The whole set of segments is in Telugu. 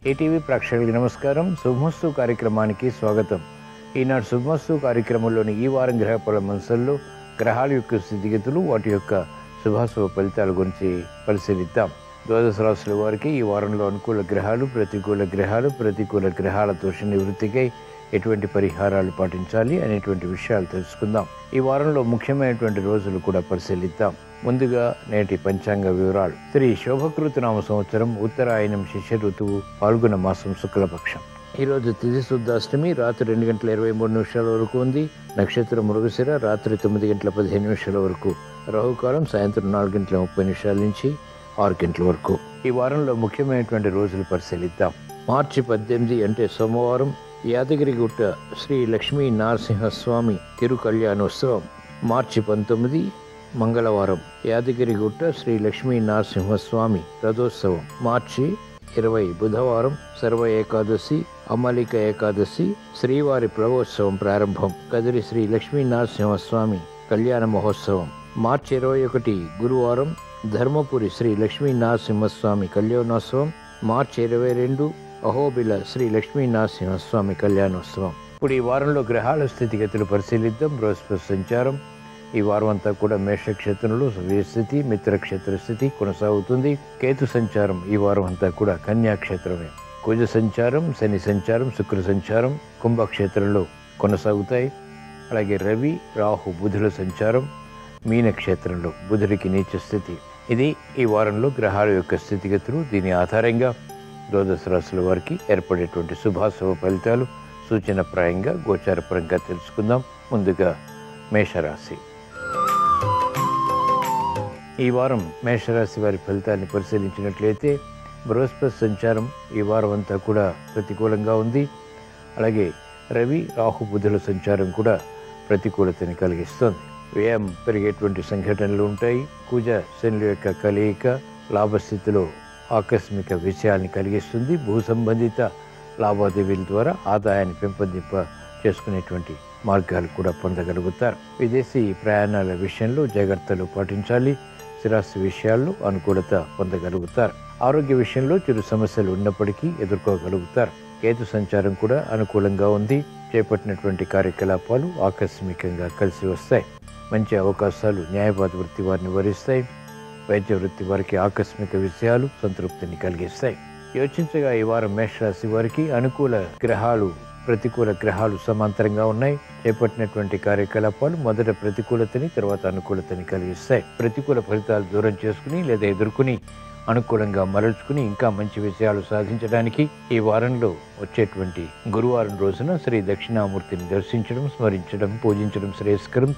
ఈటీవీ ప్రేక్షకులకు నమస్కారం. శుభమస్తు కార్యక్రమానికి స్వాగతం. ఈనాడు శుభమస్తు కార్యక్రమంలోని ఈ వారం గ్రహ పరామర్శల్లో గ్రహాల యొక్క స్థితిగతులు, వాటి యొక్క శుభాశుభ ఫలితాల గురించి పరిశీలిద్దాం. ద్వాదశ రాశుల వారికి ఈ వారంలో అనుకూల గ్రహాలు, ప్రతికూల గ్రహాల దోష నివృత్తికై ఎటువంటి పరిహారాలు పాటించాలి అనేటువంటి విషయాలు తెలుసుకుందాం. ఈ వారంలో ముఖ్యమైనటువంటి రోజులు కూడా పరిశీలిద్దాం. ముందుగా నేటి పంచాంగ వివరాలు. శ్రీ శోభకృత నామ సంవత్సరం, ఉత్తరాయణం, శిష్య ఋతువు, పాల్గొన మాసం, శుక్లపక్షం. ఈరోజు తిథి శుద్ధాష్టమి రాత్రి 2:23 వరకు ఉంది. నక్షత్రం మృగశిర రాత్రి 9:15 వరకు. రాహుకాలం సాయంత్రం 4:30 నుంచి 6 వరకు. ఈ వారంలో ముఖ్యమైనటువంటి రోజులు పరిశీలిద్దాం. మార్చి 18 అంటే సోమవారం, యాదగిరిగుట్ట శ్రీ లక్ష్మీ నరసింహస్వామి తిరు కళ్యాణోత్సవం. మార్చి 19 మంగళవారం, యాదగిరిగుట్ట శ్రీ లక్ష్మీ నరసింహస్వామి రథోత్సవం. మార్చి 20 బుధవారం, సర్వ ఏకాదశి, అమలిక ఏకాదశి, శ్రీవారి ప్రభోత్సవం ప్రారంభం. కదిరి శ్రీ లక్ష్మీ నరసింహస్వామి కళ్యాణ మహోత్సవం. మార్చి 21 గురువారం, ధర్మపురి శ్రీ లక్ష్మీ నరసింహస్వామి కళ్యాణోత్సవం. మార్చి 22 అహోబిల శ్రీ లక్ష్మీ నరసింహస్వామి కళ్యాణోత్సవం. ఇప్పుడు ఈ వారంలో గ్రహాల స్థితిగతులు పరిశీలిద్దాం. బృహస్పతి సంచారం ఈ వారం అంతా కూడా మేషక్షేత్రంలో వ్యయస్థితి, మిత్రక్షేత్ర స్థితి కొనసాగుతుంది. కేతు సంచారం ఈ వారం అంతా కూడా కన్యాక్షేత్రమే. కుజ సంచారం, శని సంచారం, శుక్ర సంచారం కుంభక్షేత్రంలో కొనసాగుతాయి. అలాగే రవి, రాహు, బుధుల సంచారం మీనక్షేత్రంలో, బుధుడికి నీచ స్థితి. ఇది ఈ వారంలో గ్రహాల యొక్క స్థితిగతులు. దీని ఆధారంగా ద్వాదశ రాశుల వారికి ఏర్పడేటువంటి శుభాశుభ ఫలితాలు సూచనప్రాయంగా గోచారపరంగా తెలుసుకుందాం. ముందుగా మేషరాశి. ఈ వారం మేషరాశి వారి ఫలితాన్ని పరిశీలించినట్లయితే బృహస్పతి సంచారం ఈ వారం అంతా కూడా ప్రతికూలంగా ఉంది. అలాగే రవి, రాహు, బుధుల సంచారం కూడా ప్రతికూలతని కలిగిస్తుంది. వ్యయం పెరిగేటువంటి సంఘటనలు ఉంటాయి. కుజ శనుల యొక్క కలయిక లాభస్థితిలో ఆకస్మిక విషయాన్ని కలిగిస్తుంది. భూ సంబంధిత లావాదేవీల ద్వారా ఆదాయాన్ని పెంపొందింప చేసుకునేటువంటి మార్గాలు కూడా పొందగలుగుతారు. విదేశీ ప్రయాణాల విషయంలో జాగ్రత్తలు పాటించాలి. స్థిరాస్తి విషయాల్లో అనుకూలత పొందగలుగుతారు. ఆరోగ్య విషయంలో చిరు సమస్యలు ఉన్నప్పటికీ ఎదుర్కోగలుగుతారు. కేతు సంచారం కూడా అనుకూలంగా ఉంది. చేపట్టినటువంటి కార్యకలాపాలు ఆకస్మికంగా కలిసి వస్తాయి. మంచి అవకాశాలు న్యాయవాద వృత్తి వారిని వరిస్తాయి. వైద్య వృత్తి వారికి ఆకస్మిక విషయాలు సంతృప్తిని కలిగిస్తాయి. యోచించగా ఈ వారం మేషరాశి వారికి అనుకూల గ్రహాలు, ప్రతికూల గ్రహాలు సమాంతరంగా ఉన్నాయి. చేపట్టినటువంటి కార్యకలాపాలు మొదట ప్రతికూలతని, తర్వాత అనుకూలతని కలిగిస్తాయి. ప్రతికూల ఫలితాలు దూరం చేసుకుని లేదా ఎదుర్కొని అనుకూలంగా మరల్చుకుని ఇంకా మంచి విషయాలు సాధించడానికి ఈ వారంలో వచ్చేటువంటి గురువారం రోజున శ్రీ దక్షిణామూర్తిని దర్శించడం, స్మరించడం, పూజించడం శ్రేయస్కరం.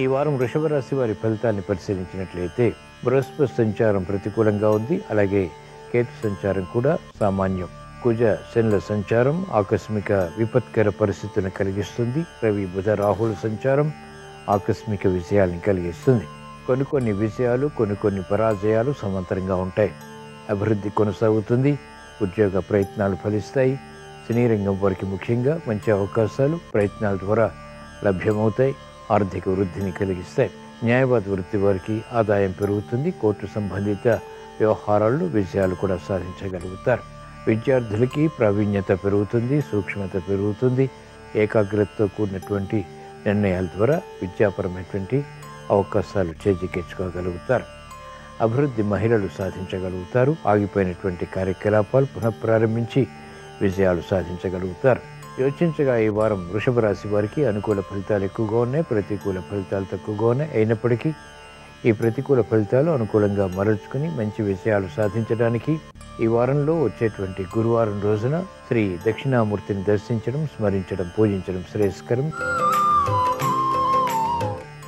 ఈ వారం వృషభ రాశి వారి ఫలితాన్ని పరిశీలించినట్లయితే బృహస్పతి సంచారం ప్రతికూలంగా ఉంది. అలాగే కేతు సంచారం కూడా సామాన్యం. కుజ శనుల సంచారం ఆకస్మిక విపత్కర పరిస్థితులను కలిగిస్తుంది. రవి, బుధ, రాహుల సంచారం ఆకస్మిక విషయాలను కలిగిస్తుంది. కొన్ని విషయాలు, కొన్ని పరాజయాలు సమాంతరంగా ఉంటాయి. అభివృద్ధి కొనసాగుతుంది. ఉద్యోగ ప్రయత్నాలు ఫలిస్తాయి. సినీ రంగం వారికి ముఖ్యంగా మంచి అవకాశాలు ప్రయత్నాల ద్వారా లభ్యమవుతాయి. ఆర్థిక వృద్ధిని కలిగిస్తాయి. న్యాయవాద వృత్తి వారికి ఆదాయం పెరుగుతుంది. కోర్టు సంబంధిత వ్యవహారాల్లో విజయాలు కూడా సాధించగలుగుతారు. విద్యార్థులకి ప్రావీణ్యత పెరుగుతుంది, సూక్ష్మత పెరుగుతుంది. ఏకాగ్రతతో కూడినటువంటి నిర్ణయాల ద్వారా విద్యాపరమైనటువంటి అవకాశాలు చేజికెచ్చుకోగలుగుతారు. అభివృద్ధి మహిళలు సాధించగలుగుతారు. ఆగిపోయినటువంటి కార్యకలాపాలు పునఃప్రారంభించి విజయాలు సాధించగలుగుతారు. యోచించగా ఈ వారం వృషభ రాశి వారికి అనుకూల ఫలితాలు ఎక్కువగా ఉన్నాయి, ప్రతికూల ఫలితాలు తక్కువగా ఉన్నాయి. అయినప్పటికీ ఈ ప్రతికూల ఫలితాలు అనుకూలంగా మరల్చుకుని మంచి విషయాలు సాధించడానికి ఈ వారంలో వచ్చేటువంటి గురువారం రోజున శ్రీ దక్షిణామూర్తిని దర్శించడం, స్మరించడం, పూజించడం శ్రేయస్కరం.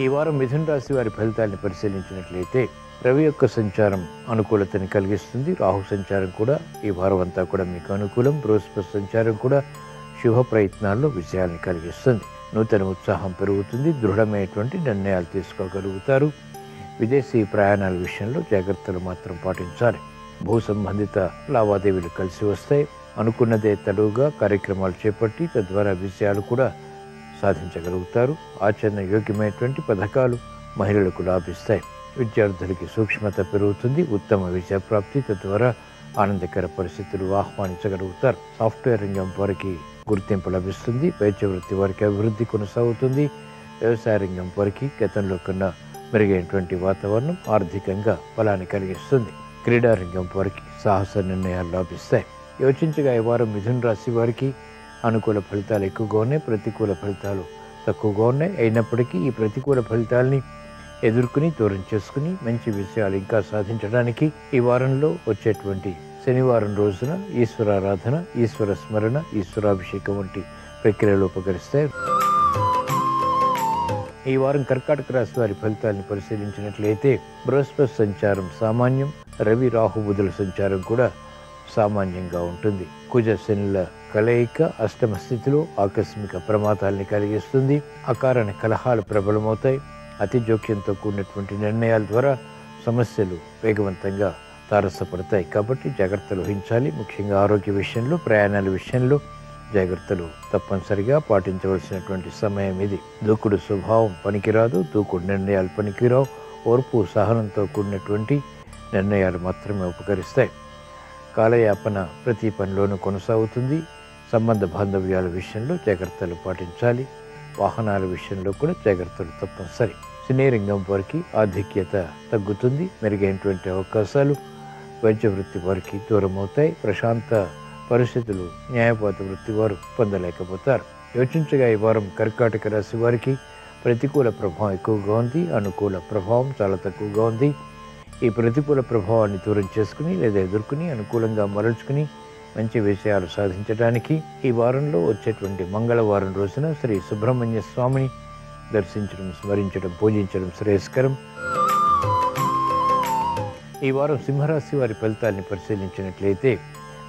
ఈ వారం మిథున రాశి వారి ఫలితాలను పరిశీలించినట్లయితే రవి యొక్క సంచారం అనుకూలతని కలిగిస్తుంది. రాహు సంచారం కూడా ఈ వారం అంతా కూడా మీకు అనుకూలం. బృహస్పతి సంచారం కూడా శుభ ప్రయత్నాల్లో విజయాన్ని కలిగిస్తుంది. నూతన ఉత్సాహం పెరుగుతుంది. దృఢమైనటువంటి నిర్ణయాలు తీసుకోగలుగుతారు. విదేశీ ప్రయాణాల విషయంలో జాగ్రత్తలు మాత్రం పాటించాలి. భూ సంబంధిత లావాదేవీలు కలిసి వస్తాయి. అనుకున్నదే తడువుగా కార్యక్రమాలు చేపట్టి తద్వారా విజయాలు కూడా సాధించగలుగుతారు. ఆచరణ యోగ్యమైనటువంటి పథకాలు మహిళలకు లాభిస్తాయి. విద్యార్థులకి సూక్ష్మత పెరుగుతుంది. ఉత్తమ విద్యాప్రాప్తి, తద్వారా ఆనందకర పరిస్థితులు ఆహ్వానించగలుగుతారు. సాఫ్ట్వేర్ రంగం వారికి గుర్తింపు లభిస్తుంది. వైద్య వృత్తి వారికి అభివృద్ధి కొనసాగుతుంది. వ్యవసాయ రంగం వారికి గతంలో కన్నా మెరుగైనటువంటి వాతావరణం ఆర్థికంగా బలాన్ని కలిగిస్తుంది. క్రీడా రంగం వారికి సాహస నిర్ణయాలు లాభిస్తాయి. యోచించగా ఈ వారం మిథున రాశి వారికి అనుకూల ఫలితాలు ఎక్కువగా ఉన్నాయి, ప్రతికూల ఫలితాలు తక్కువగా ఉన్నాయి. అయినప్పటికీ ఈ ప్రతికూల ఫలితాలని ఎదుర్కొని దూరం చేసుకుని మంచి విషయాలు ఇంకా సాధించడానికి ఈ వారంలో వచ్చేటువంటి శనివారం రోజున ఈశ్వరారాధన, ఈశ్వర స్మరణ, ఈశ్వరాభిషేకం వంటి ప్రక్రియలు ఉపకరిస్తాయి. ఈ వారం కర్కాటక రాశి వారి ఫలితాలను పరిశీలించినట్లయితే బృహస్పతి సంచారం సామాన్యం, రవి రాహు బుధుల సంచారం కూడా సామాన్యంగా ఉంటుంది. కుజ శనుల కలయిక అష్టమ స్థితిలో ఆకస్మిక ప్రమాదాలని కలిగిస్తుంది. అకారణ కలహాలు ప్రబలమవుతాయి. అతి జోక్యంతో కూడినటువంటి నిర్ణయాల ద్వారా సమస్యలు వేగవంతంగా తారసపడతాయి. కాబట్టి జాగ్రత్తలు వహించాలి. ముఖ్యంగా ఆరోగ్య విషయంలో, ప్రయాణాల విషయంలో జాగ్రత్తలు తప్పనిసరిగా పాటించవలసినటువంటి సమయం ఇది. దూకుడు స్వభావం పనికిరాదు, దూకుడు నిర్ణయాలు పనికిరావు. ఓర్పు సహనంతో కూడినటువంటి నిర్ణయాలు మాత్రమే ఉపకరిస్తాయి. కాలయాపన ప్రతి పనిలోనూ కొనసాగుతుంది. సంబంధ బాంధవ్యాల విషయంలో జాగ్రత్తలు పాటించాలి. వాహనాల విషయంలో కూడా జాగ్రత్తలు తప్పనిసరి. సినీ రంగం వారికి ఆధిక్యత తగ్గుతుంది. మెరుగైనటువంటి అవకాశాలు వైద్య వృత్తి వారికి దూరం అవుతాయి. ప్రశాంత పరిస్థితులు న్యాయపాత వృత్తి వారు పొందలేకపోతారు. యోచించగా ఈ వారం కర్కాటక రాశి వారికి ప్రతికూల ప్రభావం ఎక్కువగా ఉంది, అనుకూల ప్రభావం చాలా తక్కువగా ఉంది. ఈ ప్రతికూల ప్రభావాన్ని దూరం చేసుకుని లేదా ఎదుర్కొని అనుకూలంగా మరల్చుకుని మంచి విషయాలు సాధించడానికి ఈ వారంలో వచ్చేటువంటి మంగళవారం రోజున శ్రీ సుబ్రహ్మణ్య స్వామిని దర్శించడం, స్మరించడం, పూజించడం శ్రేయస్కరం. ఈ వారం సింహరాశి వారి ఫలితాన్ని పరిశీలించినట్లయితే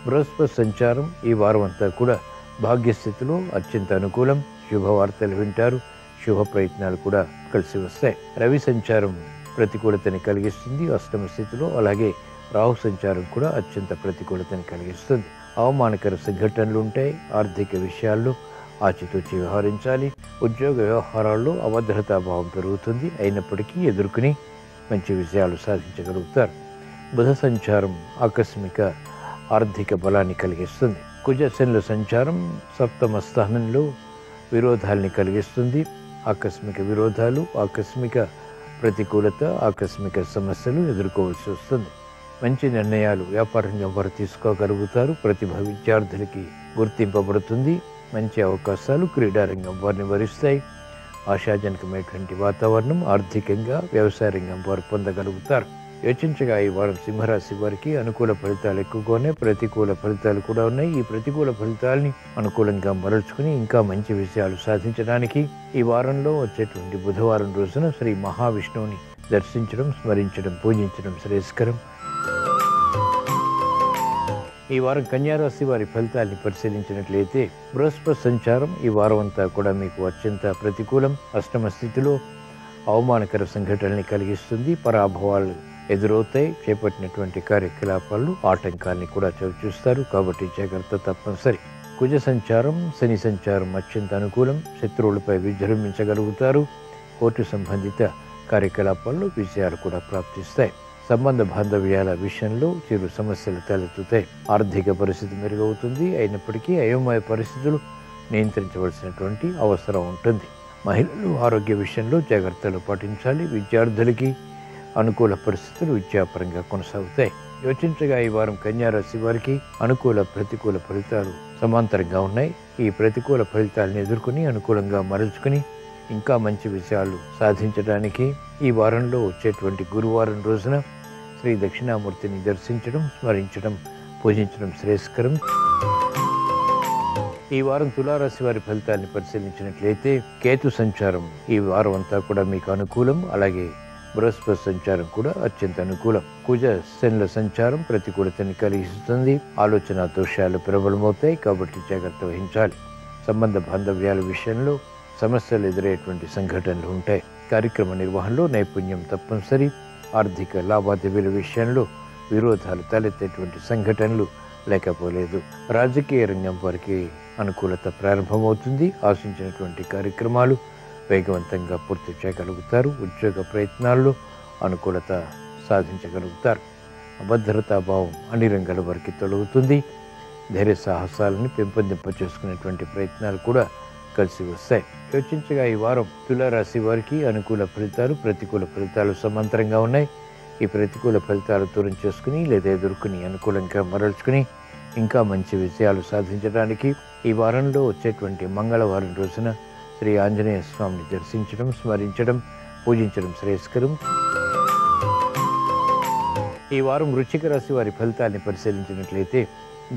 బృహస్పతి సంచారం ఈ వారం అంతా కూడా భాగ్యస్థితిలో అత్యంత అనుకూలం. శుభవార్తలు వింటారు, శుభ ప్రయత్నాలు కూడా కలిసి వస్తాయి. రవి సంచారం ప్రతికూలతని కలిగిస్తుంది అష్టమ స్థితిలో. అలాగే రాహు సంచారం కూడా అత్యంత ప్రతికూలతని కలిగిస్తుంది. అవమానకర సంఘటనలు ఉంటాయి. ఆర్థిక విషయాల్లో ఆచితూచి వ్యవహరించాలి. ఉద్యోగ వ్యవహారాల్లో అభద్రతాభావం పెరుగుతుంది. అయినప్పటికీ ఎదుర్కొని మంచి విజయాలు సాధించగలుగుతారు. బుధ సంచారం ఆకస్మిక ఆర్థిక బలాన్ని కలిగిస్తుంది. కుజ శనుల సంచారం సప్తమ స్థానంలో విరోధాలని కలిగిస్తుంది. ఆకస్మిక విరోధాలు, ఆకస్మిక ప్రతికూలత, ఆకస్మిక సమస్యలు ఎదుర్కోవాల్సి వస్తుంది. మంచి నిర్ణయాలు వ్యాపారంగా వారు తీసుకోగలుగుతారు. ప్రతిభ విద్యార్థులకి గుర్తింపబడుతుంది. మంచి అవకాశాలు క్రీడారంగం వారిని వరిస్తాయి. ఆశాజనకమైనటువంటి వాతావరణం ఆర్థికంగా వ్యవసాయ రంగం వారు పొందగలుగుతారు. యోచించగా ఈ వారం సింహరాశి వారికి అనుకూల ఫలితాలు ఎక్కువగా ఉన్నాయి, ప్రతికూల ఫలితాలు కూడా ఉన్నాయి. ఈ ప్రతికూల ఫలితాలని అనుకూలంగా మరల్చుకుని ఇంకా మంచి విషయాలు సాధించడానికి ఈ వారంలో వచ్చేటువంటి బుధవారం రోజున శ్రీ మహావిష్ణువుని దర్శించడం, స్మరించడం, పూజించడం శ్రేయస్కరం. ఈ వారం కన్యారాశి వారి ఫలితాన్ని పరిశీలించినట్లయితే బృహస్పతి సంచారం ఈ వారం అంతా కూడా మీకు అత్యంత ప్రతికూలం. అష్టమ స్థితిలో అవమానకర సంఘటనల్ని కలిగిస్తుంది. పరాభవాలు ఎదురవుతాయి. చేపట్టినటువంటి కార్యకలాపాలు ఆటంకాన్ని కూడా చవిచూస్తారు. కాబట్టి జాగ్రత్త తప్పనిసరి. కుజ సంచారం, శని సంచారం అత్యంత అనుకూలం. శత్రువులపై విజృంభించగలుగుతారు. కోర్టు సంబంధిత కార్యకలాపాల్లో విజయాలు కూడా ప్రాప్తిస్తాయి. సంబంధ బాంధవ్యాల విషయంలో చిరు సమస్యలు తలెత్తుతాయి. ఆర్థిక పరిస్థితి మెరుగవుతుంది. అయినప్పటికీ అయోమయ పరిస్థితులు నియంత్రించవలసినటువంటి అవసరం ఉంటుంది. మహిళలు ఆరోగ్య విషయంలో జాగ్రత్తలు పాటించాలి. విద్యార్థులకి అనుకూల పరిస్థితులు విద్యాపరంగా కొనసాగుతాయి. యోచించగా ఈ వారం కన్యారాశి వారికి అనుకూల ప్రతికూల ఫలితాలు సమాంతరంగా ఉన్నాయి. ఈ ప్రతికూల ఫలితాలను ఎదుర్కొని అనుకూలంగా మరల్చుకుని ఇంకా మంచి విషయాలు సాధించడానికి ఈ వారంలో వచ్చేటువంటి గురువారం రోజున శ్రీ దక్షిణామూర్తిని దర్శించడం, స్మరించడం, పూజించడం శ్రేయస్కరం. ఈ వారం తులారాశి వారి ఫలితాన్ని పరిశీలించినట్లయితే కేతు సంచారం ఈ వారం అంతా కూడా మీకు అనుకూలం. అలాగే బృహస్పతి సంచారం కూడా అత్యంత అనుకూలం. కుజ శనుల సంచారం ప్రతికూలతని కలిగిస్తుంది. ఆలోచన దోషాలు ప్రబలమవుతాయి. కాబట్టి జాగ్రత్త వహించాలి. సంబంధ బాంధవ్యాల విషయంలో సమస్యలు ఎదురయ్యేటువంటి సంఘటనలు ఉంటాయి. కార్యక్రమ నిర్వహణలో నైపుణ్యం తప్పనిసరి. ఆర్థిక లావాదేవీల విషయంలో విరోధాలు తలెత్తేటువంటి సంఘటనలు లేకపోలేదు. రాజకీయ రంగం వారికి అనుకూలత ప్రారంభమవుతుంది. ఆశించినటువంటి కార్యక్రమాలు వేగవంతంగా పూర్తి చేయగలుగుతారు. ఉద్యోగ ప్రయత్నాల్లో అనుకూలత సాధించగలుగుతారు. అభద్రతాభావం అన్ని రంగాల వారికి తొలగుతుంది. ధైర్య సాహసాలను పెంపొందింప చేసుకునేటువంటి ప్రయత్నాలు కూడా కలిసి వస్తాయి. యోచించగా ఈ వారం తులారాశి వారికి అనుకూల ఫలితాలు, ప్రతికూల ఫలితాలు సమాంతరంగా ఉన్నాయి. ఈ ప్రతికూల ఫలితాలు దూరం చేసుకుని లేదా ఎదుర్కొని అనుకూలంగా మరల్చుకుని ఇంకా మంచి విజయాలు సాధించడానికి ఈ వారంలో వచ్చేటువంటి మంగళవారం రోజున శ్రీ ఆంజనేయ స్వామిని దర్శించడం, స్మరించడం, పూజించడం శ్రేయస్కరం. ఈ వారం వృశ్చిక రాశి వారి ఫలితాన్ని పరిశీలించినట్లయితే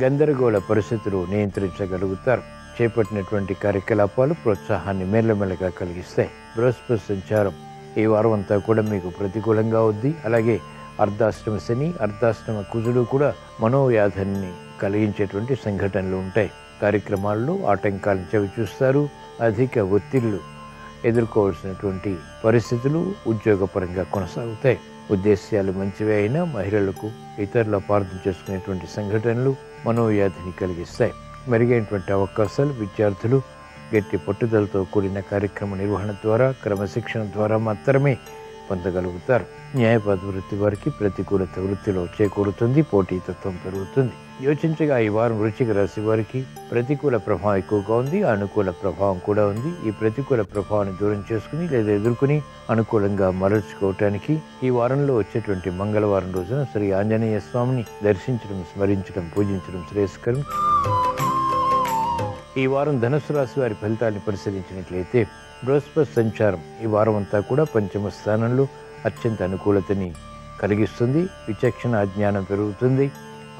గందరగోళ పరిస్థితులు నియంత్రించగలుగుతారు. చేపట్టినటువంటి కార్యకలాపాలు ప్రోత్సాహాన్ని మెల్లమెల్లగా కలిగిస్తాయి. బృహస్పతి సంచారం ఈ వారం అంతా కూడా మీకు ప్రతికూలంగా ఉంది. అలాగే అర్ధాష్టమ శని, అర్ధాష్టమ కుజుడు కూడా మనోవ్యాధిని కలిగించేటువంటి సంఘటనలు ఉంటాయి. కార్యక్రమాల్లో ఆటంకాలను చవిచూస్తారు. అధిక ఒత్తిళ్లు ఎదుర్కోవాల్సినటువంటి పరిస్థితులు ఉద్యోగపరంగా కొనసాగుతాయి. ఉద్దేశ్యాలు మంచివే అయినా మహిళలకు ఇతరులు అపార్థం చేసుకునేటువంటి సంఘటనలు మనోవ్యాధిని కలిగిస్తాయి. మెరుగైనటువంటి అవకాశాలు విద్యార్థులు గట్టి పట్టుదలతో కూడిన కార్యక్రమ నిర్వహణ ద్వారా, క్రమశిక్షణ ద్వారా మాత్రమే పొందగలుగుతారు. న్యాయవాద వృత్తి వారికి ప్రతికూలత వృత్తిలో చేకూరుతుంది, పోటీతత్వం పెరుగుతుంది. యోచించగా ఈ వారం వృశ్చిక రాశి వారికి ప్రతికూల ప్రభావం ఎక్కువగా ఉంది, అనుకూల ప్రభావం కూడా ఉంది. ఈ ప్రతికూల ప్రభావాన్ని దూరం చేసుకుని లేదా ఎదుర్కొని అనుకూలంగా మరల్చుకోవటానికి ఈ వారంలో వచ్చేటువంటి మంగళవారం రోజున శ్రీ ఆంజనేయ స్వామిని దర్శించడం, స్మరించడం, పూజించడం శ్రేయస్కరం. ఈ వారం ధనుసు రాశి వారి ఫలితాన్ని పరిశీలించినట్లయితే బృహస్పతి సంచారం ఈ వారం అంతా కూడా పంచమ స్థానంలో అత్యంత అనుకూలతని కలిగిస్తుంది. విచక్షణ అజ్ఞానం పెరుగుతుంది.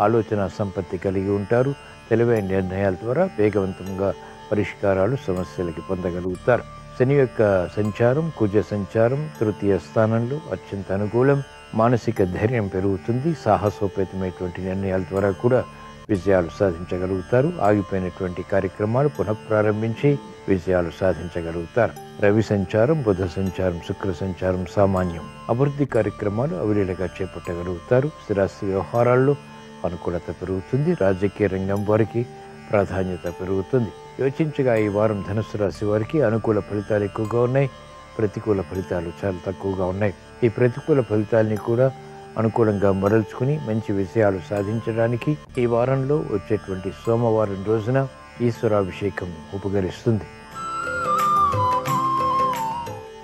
ఆలోచన సంపత్తి కలిగి ఉంటారు. తెలివైన నిర్ణయాల ద్వారా వేగవంతంగా పరిష్కారాలు సమస్యలకి పొందగలుగుతారు. శని యొక్క సంచారం, కుజ సంచారం తృతీయ స్థానంలో అత్యంత అనుకూలం. మానసిక ధైర్యం పెరుగుతుంది. సాహసోపేతమైనటువంటి నిర్ణయాల ద్వారా కూడా విజయాలు సాధించగలుగుతారు. ఆగిపోయినటువంటి కార్యక్రమాలు పునఃప్రారంభించి విజయాలు సాధించగలుగుతారు. రవి సంచారం, బుధ సంచారం, శుక్ర సంచారం సామాన్యం. అభివృద్ధి కార్యక్రమాలు అవిలీలగా చేపట్టగలుగుతారు. స్థిరాస్తి వ్యవహారాల్లో అనుకూలత పెరుగుతుంది. రాజకీయ రంగం వారికి ప్రాధాన్యత పెరుగుతుంది. యోచించగా ఈ వారం ధనుసు రాశి వారికి అనుకూల ఫలితాలు ఎక్కువగా ఉన్నాయి, ప్రతికూల ఫలితాలు చాలా తక్కువగా ఉన్నాయి. ఈ ప్రతికూల ఫలితాలని కూడా అనుకూలంగా మరల్చుకుని మంచి విజయాలు సాధించడానికి ఈ వారంలో వచ్చేటువంటి సోమవారం రోజున ఈశ్వరాభిషేకం ఉపకరిస్తుంది.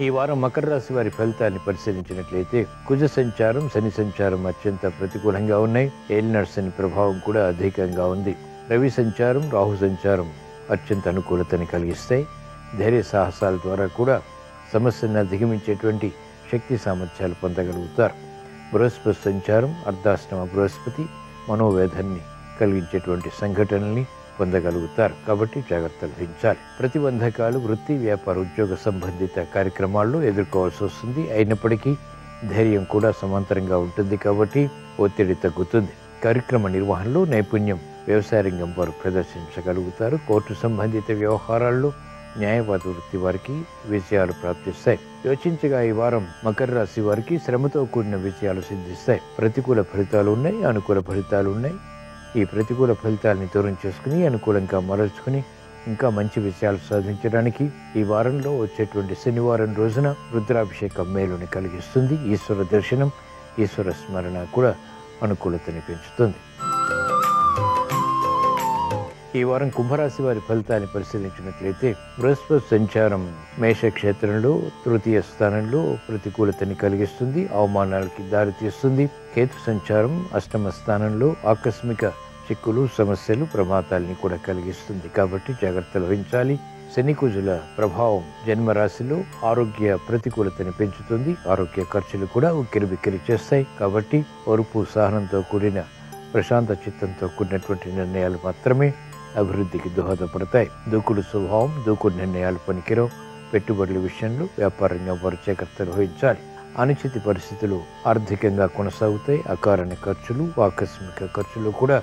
ఈ వారం మకర రాశి వారి ఫలితాన్ని పరిశీలించినట్లయితే కుజ సంచారం, శని సంచారం అత్యంత ప్రతికూలంగా ఉన్నాయి. ఏలినాటి శని ప్రభావం కూడా అధికంగా ఉంది. రవి సంచారం, రాహు సంచారం అత్యంత అనుకూలతని కలిగిస్తాయి. ధైర్య సాహసాల ద్వారా కూడా సమస్యను అధిగమించేటువంటి శక్తి సామర్థ్యాలు పొందగలుగుతారు. బృహస్పతి సంచారం, అర్ధాష్టమ బృహస్పతి మనోవేదాన్ని కలిగించేటువంటి సంఘటనల్ని పొందగలుగుతారు. కాబట్టి జాగ్రత్తలు వహించాలి. ప్రతిబంధకాలు వృత్తి, వ్యాపార, ఉద్యోగ సంబంధిత కార్యక్రమాల్లో ఎదుర్కోవాల్సి వస్తుంది. అయినప్పటికీ ధైర్యం కూడా సమాంతరంగా ఉంటుంది కాబట్టి ఒత్తిడి తగ్గుతుంది. కార్యక్రమ నిర్వహణలో నైపుణ్యం వ్యవసాయ రంగం వారు ప్రదర్శించగలుగుతారు. కోర్టు సంబంధిత వ్యవహారాల్లో న్యాయవాద వృత్తి వారికి విజయాలు ప్రాప్తిస్తాయి. యోచించగా ఈ వారం మకర రాశి వారికి శ్రమతో కూడిన విజయాలు సిద్ధిస్తాయి. ప్రతికూల ఫలితాలు ఉన్నాయి, అనుకూల ఫలితాలు ఉన్నాయి. ఈ ప్రతికూల ఫలితాలని దూరం చేసుకుని అనుకూలంగా మరల్చుకుని ఇంకా మంచి విజయాలు సాధించడానికి ఈ వారంలో వచ్చేటువంటి శనివారం రోజున రుద్రాభిషేకం మేలుని కలిగిస్తుంది. ఈశ్వర దర్శనం, ఈశ్వర స్మరణ కూడా అనుకూలతని పెంచుతుంది. ఈ వారం కుంభరాశి వారి ఫలితాన్ని పరిశీలించినట్లయితే బృహస్పతి సంచారం మేషక్షేత్రంలో తృతీయ స్థానంలో ప్రతికూలతని కలిగిస్తుంది, అవమానాలకి దారితీస్తుంది. కేతు సంచారం అష్టమ స్థానంలో ఆకస్మిక చిక్కులు, సమస్యలు, ప్రమాదాలని కూడా కలిగిస్తుంది. కాబట్టి జాగ్రత్తలు వహించాలి. శని కుజుల ప్రభావం జన్మరాశిలో ఆరోగ్య ప్రతికూలతని పెంచుతుంది. ఆరోగ్య ఖర్చులు కూడా ఉక్కిరిబిక్కిరి చేస్తాయి. కాబట్టి ఓర్పు, సహనంతో కూడిన ప్రశాంత చిత్తంతో కూడినటువంటి నిర్ణయాలు మాత్రమే అభివృద్ధికి దోహదపడతాయి. దూకుడు స్వభావం, దూకుడు నిర్ణయాలు పనికిరావు. పెట్టుబడుల విషయంలో వ్యాపారంగా వారు జాగ్రత్తలు వహించాలి. అనిశ్చిత పరిస్థితులు ఆర్థికంగా కొనసాగుతాయి. అకారణ ఖర్చులు, ఆకస్మిక ఖర్చులు కూడా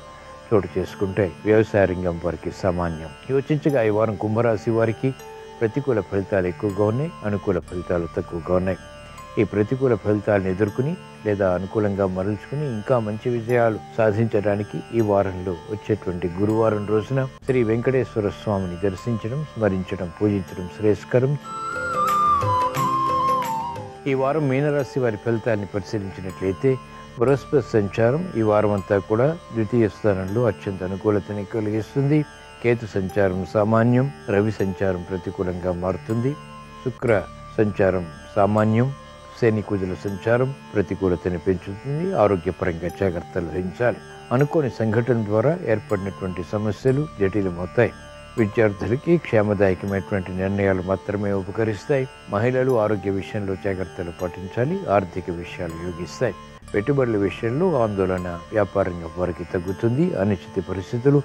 చోటు చేసుకుంటాయి. వ్యవసాయ రంగం వారికి సామాన్యం. యోచించగా ఈ వారం కుంభరాశి వారికి ప్రతికూల ఫలితాలు ఎక్కువగా ఉన్నాయి, అనుకూల ఫలితాలు తక్కువగా ఉన్నాయి. ఈ ప్రతికూల ఫలితాలను ఎదుర్కొని లేదా అనుకూలంగా మరల్చుకుని ఇంకా మంచి విజయాలు సాధించడానికి ఈ వారంలో వచ్చేటువంటి గురువారం రోజున శ్రీ వెంకటేశ్వర స్వామిని దర్శించడం, స్మరించడం, పూజించడం శ్రేయస్కరం. ఈ వారం మీనరాశి వారి ఫలితాన్ని పరిశీలించినట్లయితే బృహస్పతి సంచారం ఈ వారం అంతా కూడా ద్వితీయ స్థానంలో అత్యంత అనుకూలతని కలిగిస్తుంది. కేతు సంచారం సామాన్యం, రవి సంచారం ప్రతికూలంగా మారుతుంది. శుక్ర సంచారం సామాన్యం, శని కుజుల సంచారం ప్రతికూలతని పెంచుతుంది. ఆరోగ్యపరంగా జాగ్రత్తలు వహించాలి. అనుకోని సంఘటన ద్వారా ఏర్పడినటువంటి సమస్యలు జటిలమవుతాయి. విద్యార్థులకి క్షేమదాయకమైనటువంటి నిర్ణయాలు మాత్రమే ఉపకరిస్తాయి. మహిళలు ఆరోగ్య విషయంలో జాగ్రత్తలు పాటించాలి. ఆర్థిక విషయాలు యోగిస్తాయి. పెట్టుబడుల విషయంలో ఆందోళన వ్యాపారంగా వారికి తగ్గుతుంది. అనిశ్చిత పరిస్థితులు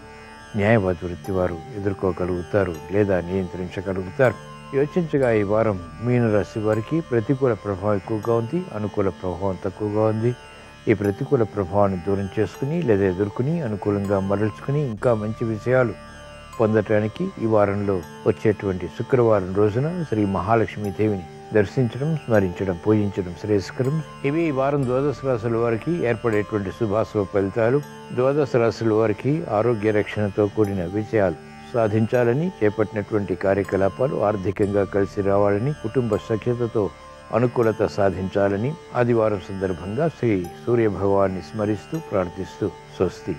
న్యాయవాద వృత్తి వారు ఎదుర్కోగలుగుతారు లేదా నియంత్రించగలుగుతారు. యోచించగా ఈ వారం మీనరాశి వారికి ప్రతికూల ప్రభావం ఎక్కువగా ఉంది, అనుకూల ప్రభావం తక్కువగా ఉంది. ఈ ప్రతికూల ప్రభావాన్ని దూరం చేసుకుని లేదా ఎదుర్కొని అనుకూలంగా మరల్చుకుని ఇంకా మంచి విషయాలు పొందటానికి ఈ వారంలో వచ్చేటువంటి శుక్రవారం రోజున శ్రీ మహాలక్ష్మీదేవిని దర్శించడం, స్మరించడం, పూజించడం శ్రేయస్కరం. ఇవి ఈ వారం ద్వాదశ రాశుల వారికి ఏర్పడేటువంటి శుభాశుభ ఫలితాలు. ద్వాదశ రాశుల వారికి ఆరోగ్య రక్షణతో కూడిన విజయాలు సాధించాలని, చేపట్టినటువంటి కార్యకలాపాలు ఆర్థికంగా కలిసి రావాలని, కుటుంబ సఖ్యతతో అనుకూలత సాధించాలని ఆదివారం సందర్భంగా శ్రీ సూర్య భగవాన్ని స్మరిస్తూ ప్రార్థిస్తూ స్వస్తి.